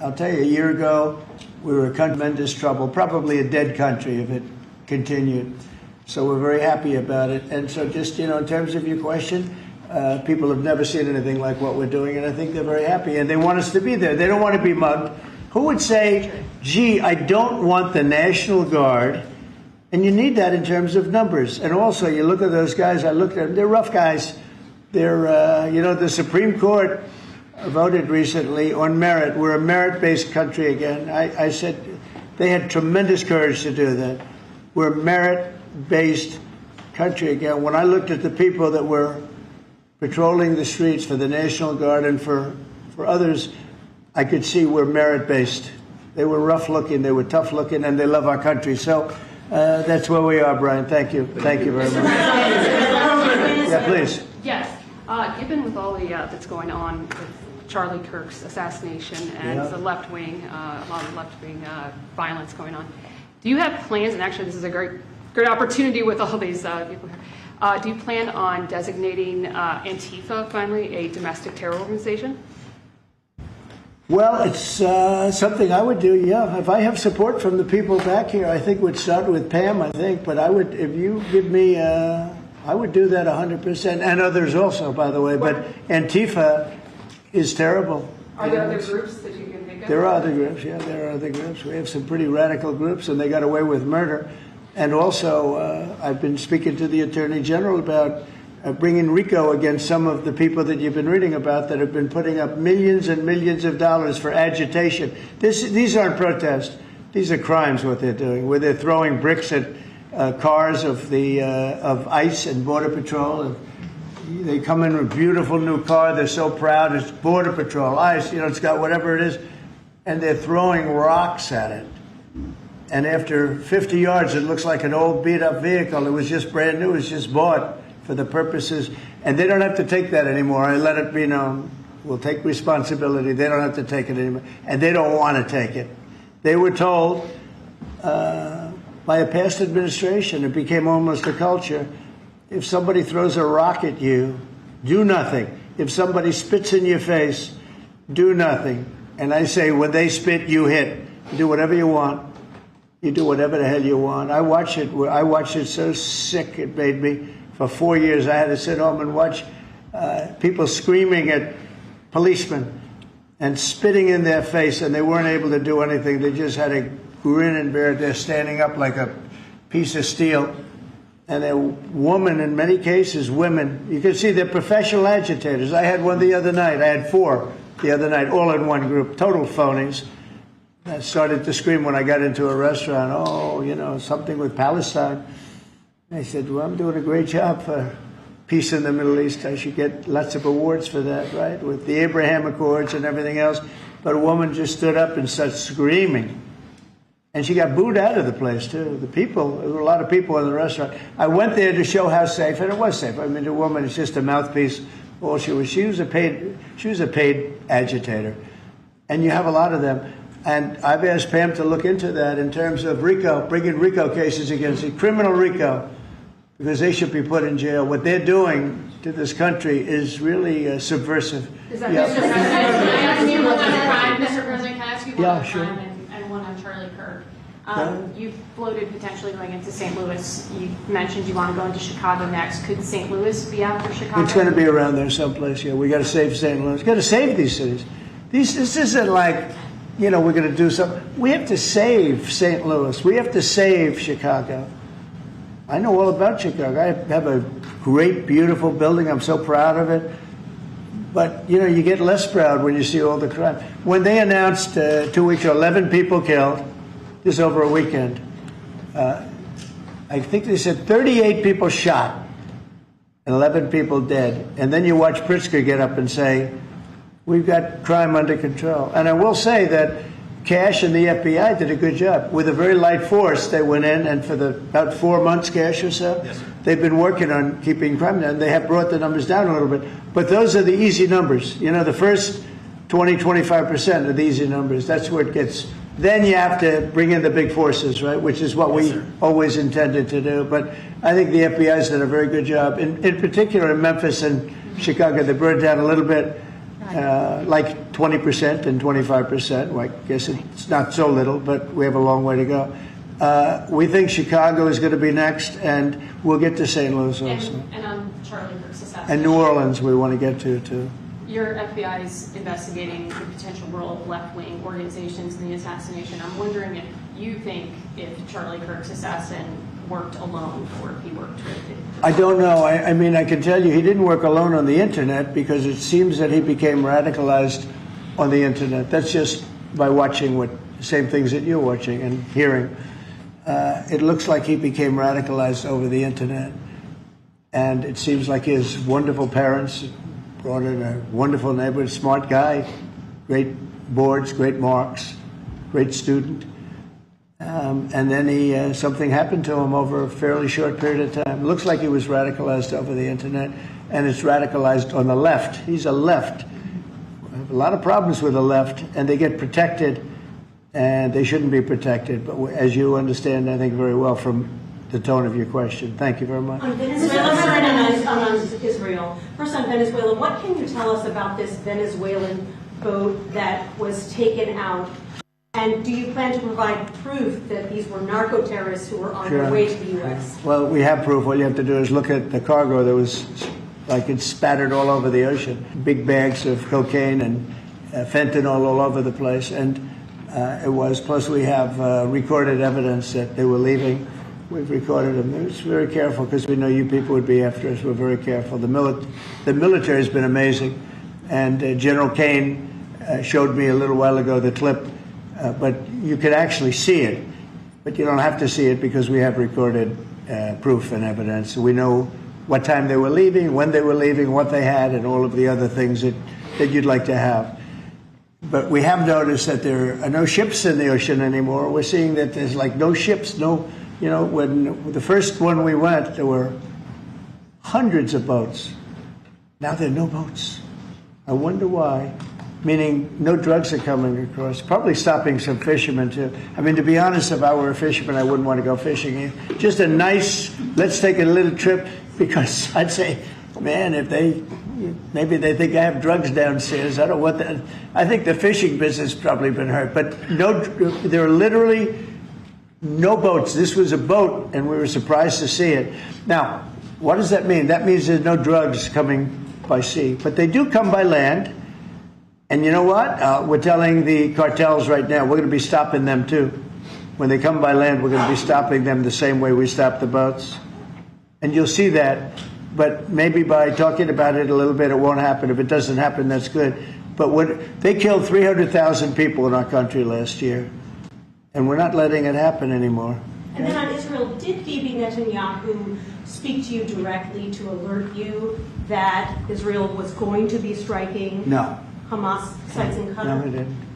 I'll tell you, a year ago, we were in tremendous trouble, probably a dead country if it continued. So we're very happy about it. And so just, in terms of your question, people have never seen anything like what we're doing, and I think they're very happy, and they want us to be there. They don't want to be mugged. Who would say, gee, I don't want the National Guard? And you need that in terms of numbers. And also, you look at those guys, I looked at them, they're rough guys. They're, the Supreme Court voted recently on merit. We're a merit-based country again. I said they had tremendous courage to do that. We're a merit-based country again. When I looked at the people that were patrolling the streets for the National Guard and for others, I could see we're merit-based. They were rough-looking, they were tough-looking, and they love our country. So that's where we are, Brian. Thank you. Thank you very much. Yeah, please. Yes. Given with all the that's going on with Charlie Kirk's assassination and the left wing, a lot of left wing violence going on, do you have plans? And actually, this is a great opportunity with all these people here. Do you plan on designating Antifa finally a domestic terror organization? Well, it's something I would do, yeah. If I have support from the people back here, I think we'd start with Pam, I think. But I would, if you give me, I would do that 100%. And others also, by the way. But Antifa is terrible. Are there other groups that you can think of? There are other groups, yeah. There are other groups. We have some pretty radical groups, and they got away with murder. And also, I've been speaking to the Attorney General about bringing RICO against some of the people that you've been reading about that have been putting up millions and millions of dollars for agitation. These aren't protests. These are crimes, what they're doing, where they're throwing bricks at cars of ICE and Border Patrol. And they come in with a beautiful new car. They're so proud. It's Border Patrol, ICE, it's got whatever it is. And they're throwing rocks at it. And after 50 yards, it looks like an old beat-up vehicle. It was just brand new. It was just bought for the purposes, and they don't have to take that anymore. I let it be known. We'll take responsibility. They don't have to take it anymore, and they don't want to take it. They were told by a past administration, it became almost a culture, if somebody throws a rock at you, do nothing. If somebody spits in your face, do nothing. And I say, when they spit, you hit. You do whatever you want. You do whatever the hell you want. I watched it so sick it made me. For 4 years, I had to sit home and watch people screaming at policemen and spitting in their face, and they weren't able to do anything. They just had a grin and bear it. They're standing up like a piece of steel. And they're women, in many cases, women. You can see they're professional agitators. I had one the other night. I had 4 the other night, all in one group, total phonies. I started to scream when I got into a restaurant, something with Palestine. I said, well, I'm doing a great job for peace in the Middle East. I should get lots of awards for that, right, with the Abraham Accords and everything else. But a woman just stood up and started screaming. And she got booed out of the place, too. There were a lot of people in the restaurant. I went there to show how safe, and it was safe. I mean, the woman is just a mouthpiece. All she was a paid agitator. And you have a lot of them. And I've asked Pam to look into that in terms of RICO, bringing RICO cases against it, criminal RICO, because they should be put in jail. What they're doing to this country is really subversive. Is that Mr. President, can I ask you one on crime? Mr. President, can I ask you one on sure. crime and one on Charlie Kirk? You've floated potentially going into St. Louis. You mentioned you want to go into Chicago next. Could St. Louis be after Chicago? It's going to be around there someplace, yeah. We got to save St. Louis. Got to save these cities. This isn't like, we're going to do something. We have to save St. Louis. We have to save Chicago. I know all about Chicago. I have a great, beautiful building. I'm so proud of it. But, you get less proud when you see all the crime. When they announced 2 weeks ago, 11 people killed, just over a weekend, I think they said 38 people shot and 11 people dead. And then you watch Pritzker get up and say, we've got crime under control. And I will say that Cash and the FBI did a good job. With a very light force, they went in, and for about 4 months, Cash or so, they've been working on keeping crime down. They have brought the numbers down a little bit. But those are the easy numbers. The first 20, 25% are the easy numbers. That's where it gets. Then you have to bring in the big forces, right, which is what we always intended to do. But I think the FBI's done a very good job. In particular, in Memphis and Chicago, they brought it down a little bit. like 20% and 25%. Well, I guess it's not so little, but we have a long way to go. We think Chicago is going to be next, and we'll get to St. Louis also. And on Charlie Kirk's assassination. And New Orleans we want to get to, too. Your FBI is investigating the potential role of left-wing organizations in the assassination. I'm wondering if you think if Charlie Kirk's assassin worked alone or if he worked with it. I don't know. I mean, I can tell you he didn't work alone on the Internet, because it seems that he became radicalized on the Internet. That's just by watching the same things that you're watching and hearing. It looks like he became radicalized over the Internet. And it seems like his wonderful parents brought in a wonderful neighborhood, smart guy, great boards, great marks, great student. And then something happened to him over a fairly short period of time. It looks like he was radicalized over the Internet, and it's radicalized on the left. He's a left. We have a lot of problems with the left, and they get protected, and they shouldn't be protected. But as you understand, I think, very well from the tone of your question. Thank you very much. On Venezuela, on Israel. First on Venezuela, what can you tell us about this Venezuelan boat that was taken out? And do you plan to provide proof that these were narco-terrorists who were on their way to the U.S.? Well, we have proof. All you have to do is look at the cargo that was, like, it's spattered all over the ocean. Big bags of cocaine and fentanyl all over the place. And it was, plus we have recorded evidence that they were leaving. We've recorded them. It's very careful, because we know you people would be after us. We're very careful. The military has been amazing. And General Kane showed me a little while ago the clip. But you could actually see it, but you don't have to see it, because we have recorded proof and evidence. We know what time they were leaving, when they were leaving, what they had, and all of the other things that you'd like to have. But we have noticed that there are no ships in the ocean anymore. We're seeing that there's like no ships, when the first one we went, there were hundreds of boats. Now there are no boats. I wonder why. Meaning no drugs are coming across. Probably stopping some fishermen, too. I mean, to be honest, if I were a fisherman, I wouldn't want to go fishing. Just a nice, let's take a little trip, because I'd say, man, maybe they think I have drugs downstairs. I don't want that. I think the fishing business has probably been hurt. But there are literally no boats. This was a boat, and we were surprised to see it. Now, what does that mean? That means there's no drugs coming by sea. But they do come by land. And you know what? We're telling the cartels right now, we're going to be stopping them too. When they come by land, we're going to be stopping them the same way we stop the boats. And you'll see that. But maybe by talking about it a little bit, it won't happen. If it doesn't happen, that's good. But they killed 300,000 people in our country last year. And we're not letting it happen anymore. And then on Israel, did Bibi Netanyahu speak to you directly to alert you that Israel was going to be striking Hamas sites in Qatar?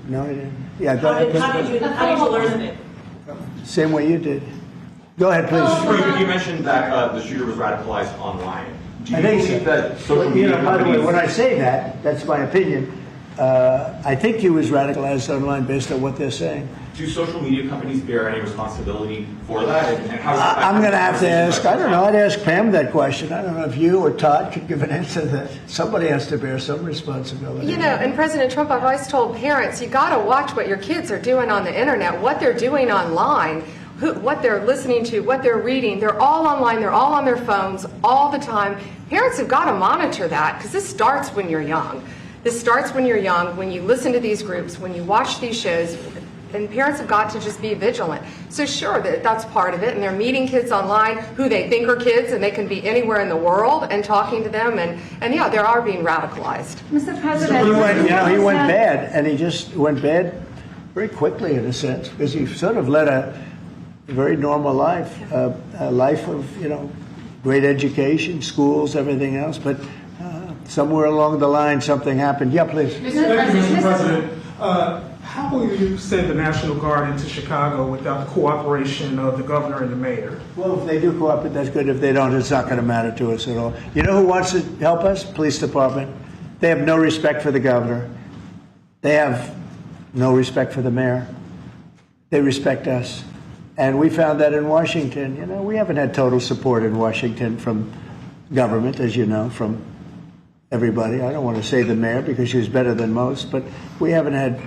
No, he didn't. Yeah, go ahead. How did you learn of it? Same way you did. Go ahead, please. You mentioned that the shooter was radicalized online. Do you I think believe so. that social media by the way, companies... when I say that, that's my opinion. I think he was radicalized online based on what they're saying. Do social media companies bear any responsibility for that? And how does that I'm going to have to ask, I don't know, I'd ask Pam that question. I don't know if you or Todd could give an answer to that. Somebody has to bear some responsibility. And President Trump, I've always told parents, you got to watch what your kids are doing on the internet, what they're doing online, what they're listening to, what they're reading. They're all online, they're all on their phones all the time. Parents have got to monitor that, because this starts when you're young. This starts when you're young, when you listen to these groups, when you watch these shows. And parents have got to just be vigilant. So sure, that's part of it. And they're meeting kids online who they think are kids, and they can be anywhere in the world, and talking to them. And yeah, they are being radicalized. Mr. President, he went bad, and he just went bad very quickly in a sense, because he sort of led a very normal life, a life of, great education, schools, everything else. But somewhere along the line, something happened. Yeah, please. Thank you, Mr. President. How will you send the National Guard into Chicago without the cooperation of the governor and the mayor? Well, if they do cooperate, that's good. If they don't, it's not going to matter to us at all. You know who wants to help us? Police department. They have no respect for the governor. They have no respect for the mayor. They respect us. And we found that in Washington. We haven't had total support in Washington from government, as you know, from everybody. I don't want to say the mayor because she was better than most, but we haven't had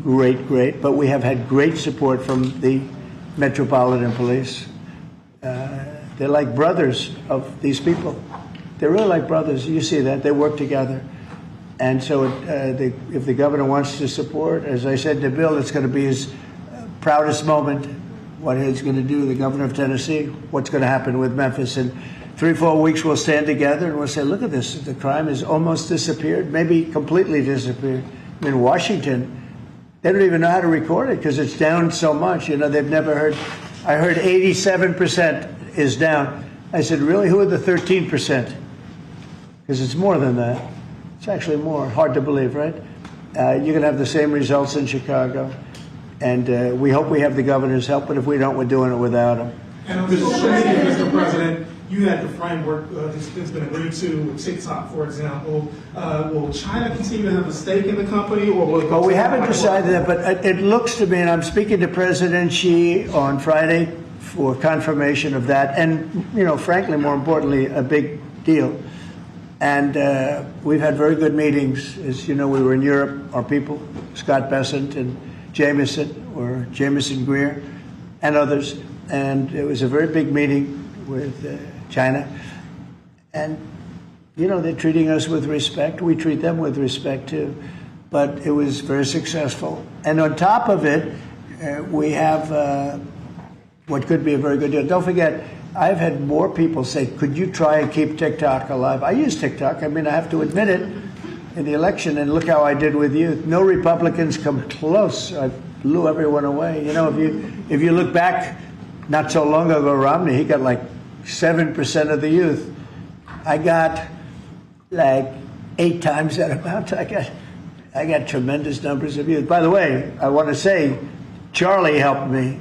great, but we have had great support from the Metropolitan Police. They're like brothers of these people. They're really like brothers. You see that. They work together. And so if the governor wants to support, as I said to Bill, it's going to be his proudest moment, what he's going to do, the governor of Tennessee, what's going to happen with Memphis. In 3-4 weeks, we'll stand together and we'll say, look at this. The crime has almost disappeared, maybe completely disappeared. In Washington, they don't even know how to record it because it's down so much. You know, they've never heard. I heard 87% is down. I said, really? Who are the 13%? Because it's more than that. It's actually more. Hard to believe, right? You're going to have the same results in Chicago. And we hope we have the governor's help, but if we don't, we're doing it without him. And on social media, Mr. President, you had the framework that's been agreed to with TikTok, for example. Will China continue to have a stake in the company, or will it go? Well, we haven't decided that, but it looks to me, and I'm speaking to President Xi on Friday for confirmation of that, and, you know, frankly, more importantly, a big deal. And we've had very good meetings. As you know, we were in Europe, our people, Scott Bessent and Jameson Greer, and others. And it was a very big meeting with China. And, you know, they're treating us with respect. We treat them with respect, too. But it was very successful. And on top of it, we have what could be a very good deal. Don't forget, I've had more people say, could you try and keep TikTok alive? I use TikTok. I mean, I have to admit it. In the election, and look how I did with youth. No Republicans come close. I blew everyone away. You know, if you look back, not so long ago, Romney, he got like 7% of the youth. I got like 8 times that amount. I got tremendous numbers of youth. By the way, I want to say, Charlie helped me,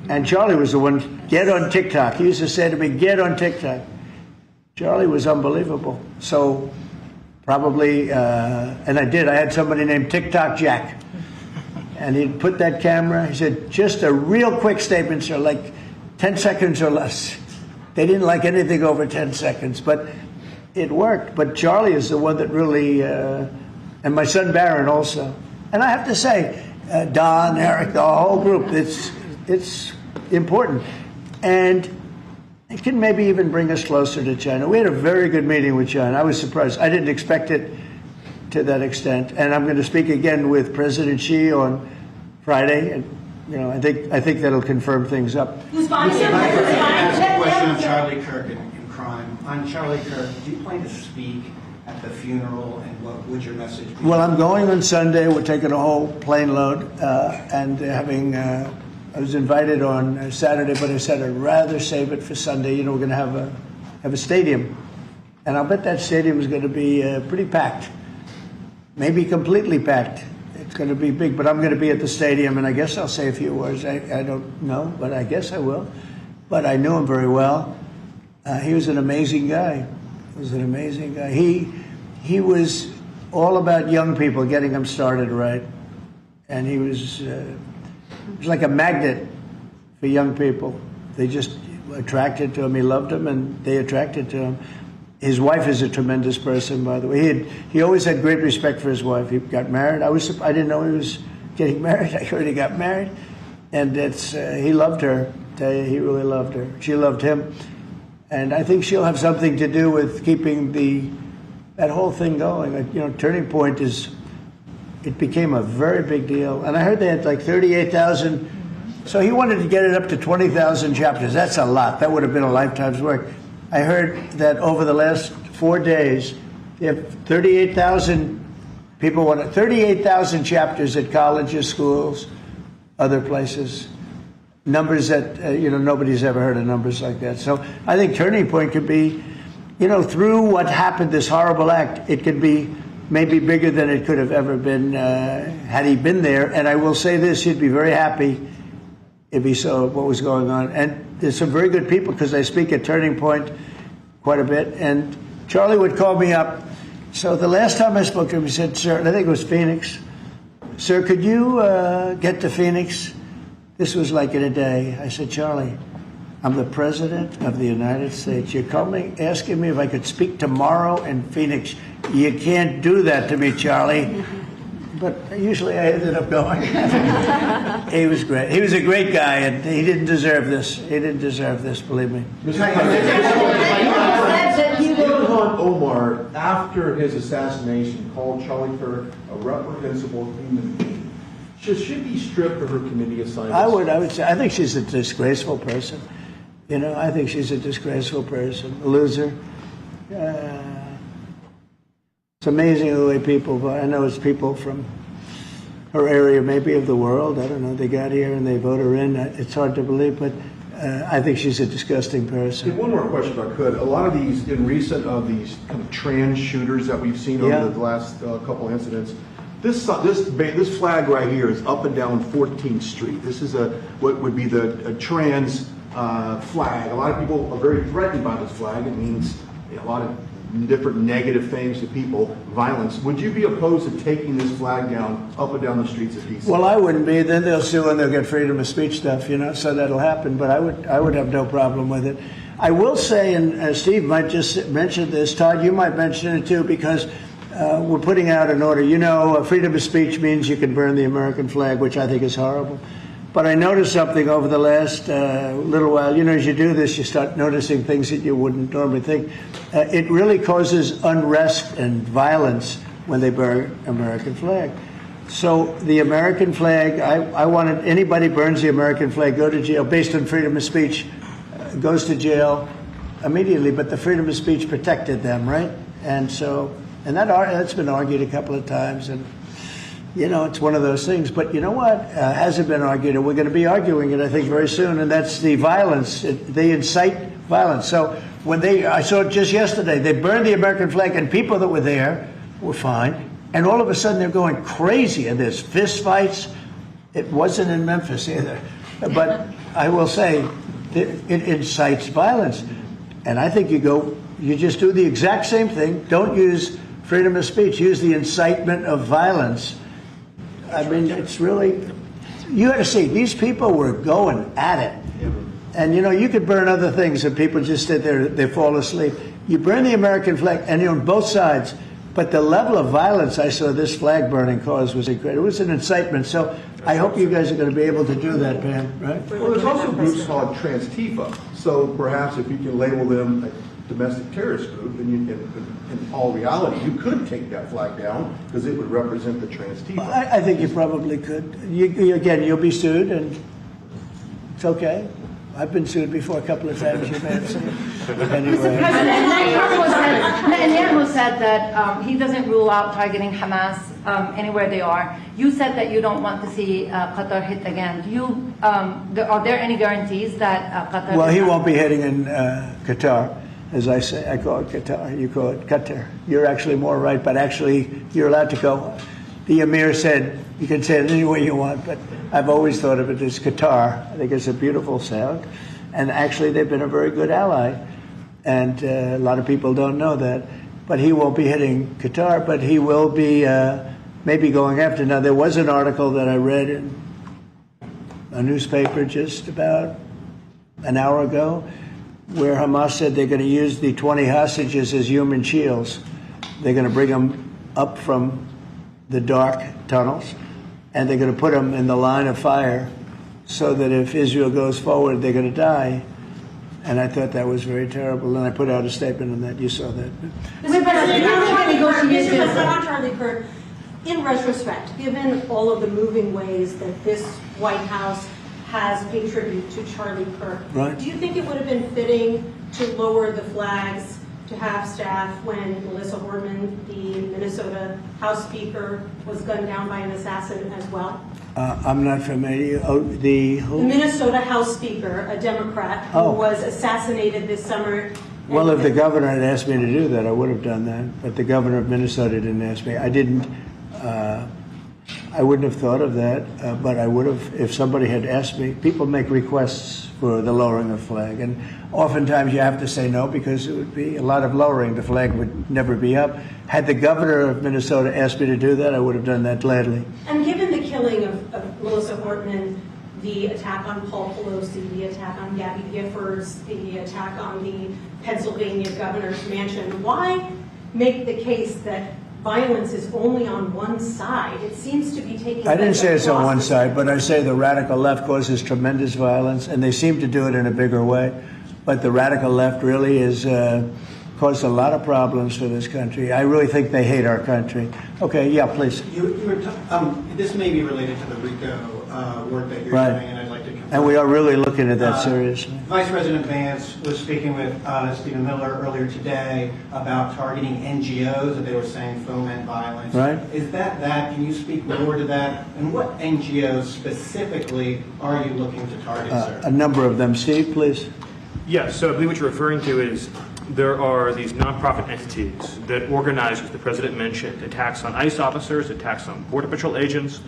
and Charlie was the one. Get on TikTok. He used to say to me, "Get on TikTok." Charlie was unbelievable. So. Probably, and I did. I had somebody named TikTok Jack. And he'd put that camera, he said, just a real quick statement, sir, like 10 seconds or less. They didn't like anything over 10 seconds, but it worked. But Charlie is the one that really, and my son Barron also. And I have to say, Don, Eric, the whole group, it's important. And it can maybe even bring us closer to China. We had a very good meeting with China. I was surprised. I didn't expect it to that extent. And I'm going to speak again with President Xi on Friday. And, you know, I think that'll confirm things up. Who's buying Mr. it? Vice President, ask a question on Charlie Kirk and crime. On Charlie Kirk, do you plan to speak at the funeral, and what would your message be? Well, I'm going on Sunday. We're taking a whole plane load and having... I was invited on Saturday, but I said I'd rather save it for Sunday. You know, we're going to have a stadium, and I'll bet that stadium is going to be pretty packed, maybe completely packed. It's going to be big, but I'm going to be at the stadium, and I guess I'll say a few words. I don't know, but I guess I will. But I knew him very well. He was an amazing guy. He was all about young people, getting them started right, and he was. It was like a magnet for young people. They just attracted to him. He loved them, and they attracted to him. His wife is a tremendous person, by the way. He always had great respect for his wife. He got married. I didn't know he was getting married. I heard he got married, and he loved her. I tell you, he really loved her. She loved him, and I think she'll have something to do with keeping that whole thing going. You know, Turning Point is. It became a very big deal. And I heard they had like 38,000. So he wanted to get it up to 20,000 chapters. That's a lot. That would have been a lifetime's work. I heard that over the last 4 days, they have 38,000 people 38,000 chapters at colleges, schools, other places. Numbers that, nobody's ever heard of numbers like that. So I think Turning Point could be, through what happened, this horrible act, it could be maybe bigger than it could have ever been had he been there. And I will say this, he'd be very happy if he saw what was going on. And there's some very good people, because I speak at Turning Point quite a bit. And Charlie would call me up. So the last time I spoke to him, he said, sir, and I think it was Phoenix, sir, could you get to Phoenix? This was like in a day. I said, Charlie, I'm the President of the United States. You're calling, asking me if I could speak tomorrow in Phoenix. You can't do that to me, Charlie. But usually I ended up going. He was great. He was a great guy, and he didn't deserve this. He didn't deserve this, believe me. Ilhan Omar, after his assassination, called Charlie Kirk a reprehensible human being. Should she be stripped of her committee assignments? I would say, I think she's a disgraceful person. You know, I think she's a disgraceful person, a loser. It's amazing the way people vote. I know it's people from her area, maybe of the world. I don't know. They got here and they vote her in. It's hard to believe, but I think she's a disgusting person. One more question, if I could. A lot of these, in recent of these kind of trans shooters that we've seen over the last couple incidents, this flag right here is up and down 14th Street. This is what would be a trans flag. A lot of people are very threatened by this flag. It means a lot of different negative things to people, violence. Would you be opposed to taking this flag down up and down the streets of DC? Well, I wouldn't be. Then they'll sue and they'll get freedom of speech stuff, you know, so that'll happen. But I would have no problem with it. I will say, and Steve might just mention this, Todd, you might mention it too, because we're putting out an order. You know, freedom of speech means you can burn the American flag, which I think is horrible. But I noticed something over the last little while. You know, as you do this, you start noticing things that you wouldn't normally think. It really causes unrest and violence when they burn American flag. So the American flag, I wanted anybody burns the American flag, go to jail based on freedom of speech, goes to jail immediately. But the freedom of speech protected them, right? And so, that's been argued a couple of times, and you know, it's one of those things. But you know what? Hasn't been argued, and we're going to be arguing it, I think, very soon. And that's the violence. They incite violence. So when I saw it just yesterday, they burned the American flag, and people that were there were fine. And all of a sudden, they're going crazy, and there's fist fights. It wasn't in Memphis either. But I will say, it incites violence. And I think you just do the exact same thing. Don't use freedom of speech. Use the incitement of violence. I mean, it's really, you got to see, these people were going at it. And, you know, you could burn other things and people just sit there, they fall asleep. You burn the American flag, and you're on both sides. But the level of violence I saw this flag burning cause was incredible. It was an incitement. So I hope you guys are going to be able to do that, Pam, right? Well, there's also groups called Trans-Tifa. So perhaps if you can label them a domestic terrorist group, then in all reality, you could take that flag down because it would represent the Trans-Tifa. I think you probably could. Again, you'll be sued, and it's okay. I've been sued before a couple of times. You've answered. Anyway. Netanyahu said that he doesn't rule out targeting Hamas anywhere they are. You said that you don't want to see Qatar hit again. Are there any guarantees that Qatar? Well, he won't be hitting in Qatar. As I say, I call it Qatar, you call it Qatar. You're actually more right, but actually you're allowed to go. The Emir said, you can say it any way you want, but I've always thought of it as Qatar. I think it's a beautiful sound. And actually they've been a very good ally. And a lot of people don't know that. But he won't be hitting Qatar, but he will be maybe going after. Now, there was an article that I read in a newspaper just about an hour ago where Hamas said they're going to use the 20 hostages as human shields. They're going to bring them up from the dark tunnels, and they're going to put them in the line of fire so that if Israel goes forward, they're going to die. And I thought that was very terrible, and I put out a statement on that. You saw that. Mr. Charlie Kirk, in retrospect, given all of the moving ways that this White House has paid tribute to Charlie Kirk, right. Do you think it would have been fitting to lower the flags to have staff when Melissa Horman, the Minnesota House Speaker, was gunned down by an assassin as well? I'm not familiar. Oh, who? The Minnesota House Speaker, a Democrat, who was assassinated this summer. Well, if the governor had asked me to do that, I would have done that. But the governor of Minnesota didn't ask me. I didn't. I wouldn't have thought of that, but I would have if somebody had asked me. People make requests for the lowering of flag, and oftentimes you have to say no because it would be a lot of lowering. The flag would never be up. Had the governor of Minnesota asked me to do that, I would have done that gladly. And given the killing of Melissa Hortman, the attack on Paul Pelosi, the attack on Gabby Giffords, the attack on the Pennsylvania governor's mansion. Why make the case that violence is only on one side? It seems to be taking... I didn't say it's on one side, but I say the radical left causes tremendous violence, and they seem to do it in a bigger way. But the radical left really is caused a lot of problems for this country. I really think they hate our country. Okay, yeah, please. This may be related to the RICO work that you're Right. doing, and I'd like to confirm. And we are really looking at that seriously. Vice President Vance was speaking with Stephen Miller earlier today about targeting NGOs that they were saying foment violence. Right. Is that? Can you speak more to that? And what NGOs specifically are you looking to target, sir? A number of them. Steve, please. Yes, so I believe what you're referring to is there are these nonprofit entities that organize, as the President mentioned, attacks on ICE officers, attacks on Border Patrol agents,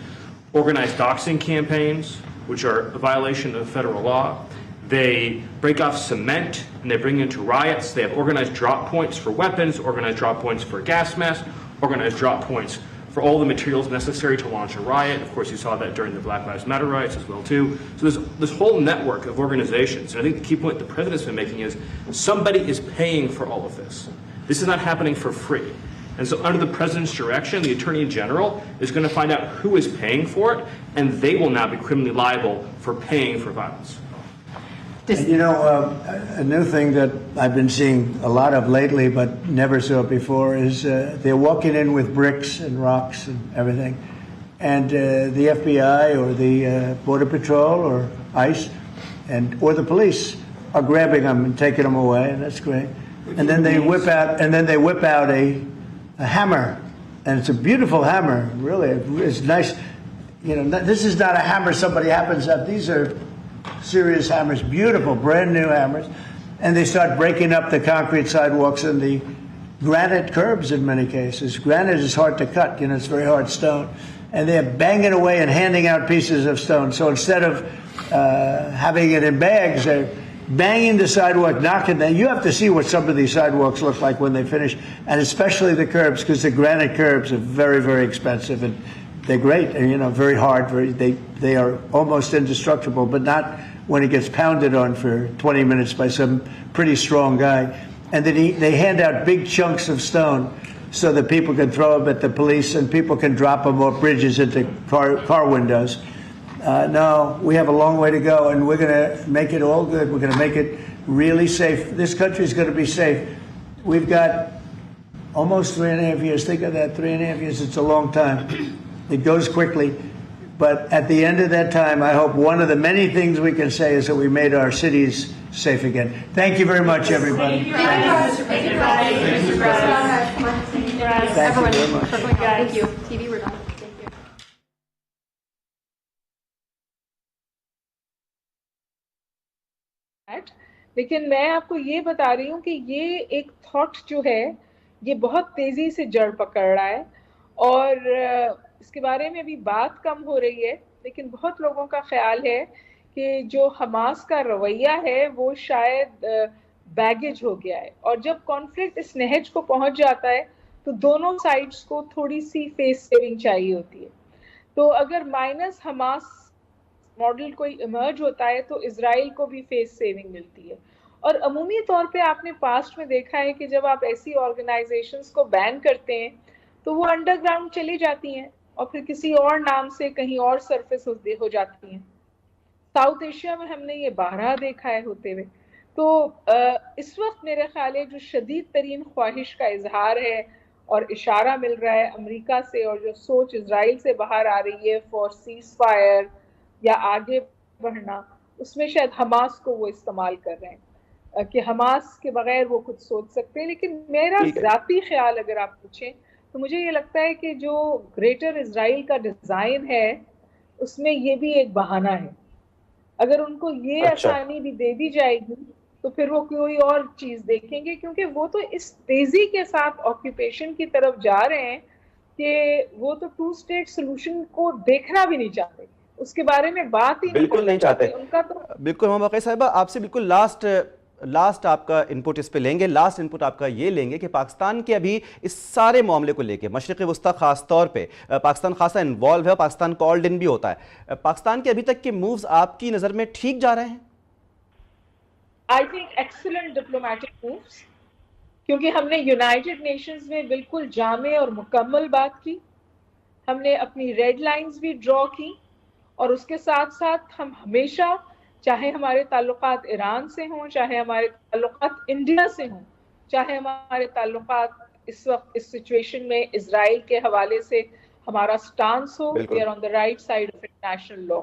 organized doxing campaigns, which are a violation of federal law. They break off cement and they bring into riots. They have organized drop points for weapons, organized drop points for gas masks, organized drop points for all the materials necessary to launch a riot. Of course, you saw that during the Black Lives Matter riots as well, too. So there's this whole network of organizations. And I think the key point the President's been making is somebody is paying for all of this. This is not happening for free. And so under the President's direction, the Attorney General is going to find out who is paying for it, and they will now be criminally liable for paying for violence. And you know, a new thing that I've been seeing a lot of lately, but never saw it before, is they're walking in with bricks and rocks and everything. And the FBI or the Border Patrol or ICE or the police are grabbing them and taking them away, and that's great. And then they whip out a hammer, and it's a beautiful hammer, really. It's nice. You know, this is not a hammer somebody happens up. These are serious hammers, beautiful, brand new hammers. And they start breaking up the concrete sidewalks and the granite curbs in many cases. Granite is hard to cut, you know, it's very hard stone. And they're banging away and handing out pieces of stone. So instead of having it in bags, they're banging the sidewalk, knocking them. You have to see what some of these sidewalks look like when they finish, and especially the curbs, because the granite curbs are very, very expensive, and they're great, and you know, very hard. They are almost indestructible, but not when it gets pounded on for 20 minutes by some pretty strong guy. And then they hand out big chunks of stone so that people can throw them at the police, and people can drop them off bridges into car windows. No, we have a long way to go, and we're going to make it all good. We're going to make it really safe. This country is going to be safe. We've got almost 3.5 years. Think of that, 3.5 years. It's a long time. It goes quickly. But at the end of that time, I hope one of the many things we can say is that we made our cities safe again. Thank you very much, everybody. Thank you. Thank you, everyone. very much. Thank you. TV, we're done. Thank you. लेकिन मैं आपको ये बता रही हूँ कि ये एक थॉट जो है ये बहुत तेजी से जड़ पकड़ रहा है और इसके बारे में अभी बात कम हो रही है, लेकिन बहुत लोगों का ख्याल है कि जो हमास का रवैया है वो शायद बैगेज हो गया है, और जब कॉन्फ्लिक्ट इस नहज को पहुंच जाता है तो दोनों साइड्स को थोड़ी सी फेस सेविंग चाहिए होती है। तो अगर माइनस हमास मॉडल कोई इमर्ज होता है तो इजराइल को भी फेस सेविंग मिलती है। और अमूमी तौर पे आपने पास्ट में देखा है कि जब आप ऐसी ऑर्गेनाइजेशंस को बैन करते हैं तो वो अंडरग्राउंड चली जाती हैं और फिर किसी और नाम से कहीं और सरफेस हो जाती हैं। साउथ एशिया में हमने ये बारहा देखा है होते हुए। तो इस वक्त मेरे ख्याल है जो शदीद तरीन ख्वाहिश का इजहार है और इशारा मिल रहा है अमेरिका से, और जो सोच इजराइल से बाहर आ रही है फॉर सीज फायर या आगे बढ़ना, उसमें शायद हमास को वो इस्तेमाल कर रहे हैं कि हमास के बगैर वो कुछ सोच सकते हैं। लेकिन मेरा ज़ाती ख्याल अगर आप पूछें तो मुझे ये लगता है कि जो ग्रेटर इजराइल का डिज़ाइन है उसमें ये भी एक बहाना है। अगर उनको ये आसानी भी दे दी जाएगी तो फिर वो कोई और चीज़ देखेंगे, क्योंकि वो तो इस तेज़ी के साथ ऑक्यूपेशन की तरफ जा रहे हैं कि वो तो 2 स्टेट सोल्यूशन को देखना भी नहीं चाहते, उसके बारे में बात ही बिल्कुल नहीं चाहते। उनका तो बिल्कुल हम वाकई साहिबा आपसे बिल्कुल लास्ट لاسٹ آپ کا انپٹ اس پہ لیں گے. لاسٹ انپٹ آپ کا یہ لیں گے کہ پاکستان کے ابھی اس سارے معاملے کو لے کے مشرق وسطیٰ خاص طور پہ پاکستان خاصا انوالو ہے, پاکستان کالڈ ان بھی ہوتا ہے. پاکستان کے ابھی تک کے مووز آپ کی نظر میں ٹھیک جا رہے ہیں؟ I think excellent diplomatic moves, کیونکہ ہم نے یونائٹڈ نیشنز میں بالکل جامع اور مکمل بات کی, ہم نے اپنی ریڈ لائنز بھی ڈرا کی, اور اس کے ساتھ ساتھ ہم ہمیشہ, چاہے ہمارے تعلقات ایران سے ہوں, چاہے ہمارے تعلقات انڈیا سے ہوں, چاہے ہمارے تعلقات اس وقت اس سچویشن میں اسرائیل کے حوالے سے ہمارا stance who, we are on the right side of international law.